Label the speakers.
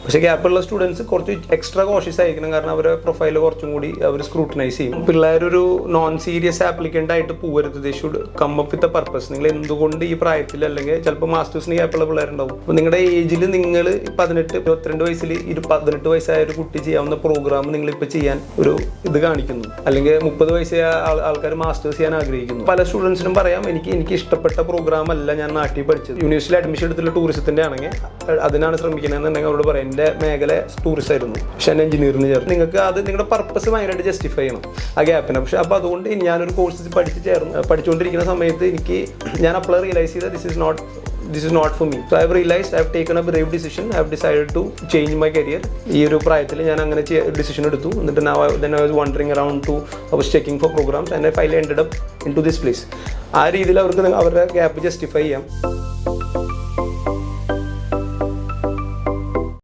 Speaker 1: പക്ഷേ ഗ്യാപ്പുള്ള സ്റ്റുഡൻസ് കുറച്ച് extra cautious ആയിരിക്കണം, കാരണം അവരുടെ പ്രൊഫൈൽ കുറച്ചും കൂടി അവർ സ്ക്രൂട്ടനൈസ് ചെയ്യും. പിള്ളേരൊരു നോൺ സീരിയസ് ആപ്ലിക്കൻ്റ് ആയിട്ട് പോകരുത്. They should come up with a purpose. നിങ്ങൾ എന്തുകൊണ്ട് ഈ പ്രായത്തിൽ, അല്ലെങ്കിൽ ചിലപ്പോൾ മാസ്റ്റേഴ്സിന് ഗ്യാപ്പുള്ള പിള്ളേരുണ്ടാവും. അപ്പോൾ നിങ്ങളുടെ ഏജിൽ നിങ്ങൾ 18-22 വയസ്സിൽ 18 വയസ്സായ ഒരു കുട്ടി ചെയ്യാവുന്ന പ്രോഗ്രാം നിങ്ങളിപ്പോൾ ചെയ്യാൻ ഒരു ഇത് കാണിക്കുന്നു, അല്ലെങ്കിൽ 30 വയസ്സായ ആൾക്കാർ മാസ്റ്റേഴ്സ് ചെയ്യാൻ ആഗ്രഹിക്കുന്നു. പല സ്റ്റുഡൻസിനും പറയാം, എനിക്ക് ഇഷ്ടപ്പെട്ട പ്രോഗ്രാം അല്ല ഞാൻ നാട്ടിൽ പഠിച്ചത്. യൂണിവേഴ്സിറ്റിയിൽ അഡ്മിഷൻ എടുത്തിട്ടുള്ള ടൂറിസത്തിൻ്റെ ആണെങ്കിൽ അതിനാണ് ശ്രമിക്കുന്നതെന്നുണ്ടെങ്കിൽ അവരോട് പറയാം, എൻ്റെ മേഖല ടൂറിസം ആയിരുന്നു, പക്ഷെ എന്നെ എഞ്ചിനീയറിന് ചേർന്നു. നിങ്ങൾക്ക് അത് നിങ്ങളുടെ പർപ്പസ് ഭയങ്കരമായിട്ട് ജസ്റ്റിഫൈ ചെയ്യണം ആ ഗ്യാപ്പിനെ. പക്ഷെ അപ്പോൾ അതുകൊണ്ട് ഞാനൊരു കോഴ്സ് പഠിച്ചുകൊണ്ടിരിക്കുന്ന സമയത്ത് ഞാൻ അപ്പോൾ റിയലൈസ് ചെയ്ത this is not for me. So I have realized I have taken a brave decision. I have decided to change my career. ഈ ഒരു പ്രായത്തിൽ ഞാൻ അങ്ങനെ ഡിസിഷൻ എടുത്തു. എന്നിട്ട് then I was wandering around I was checking for programs and I finally ended up into this place. ആ രീതിയിൽ അവർക്ക് അവരുടെ ഗ്യാപ്പ് ജസ്റ്റിഫൈ ചെയ്യാം.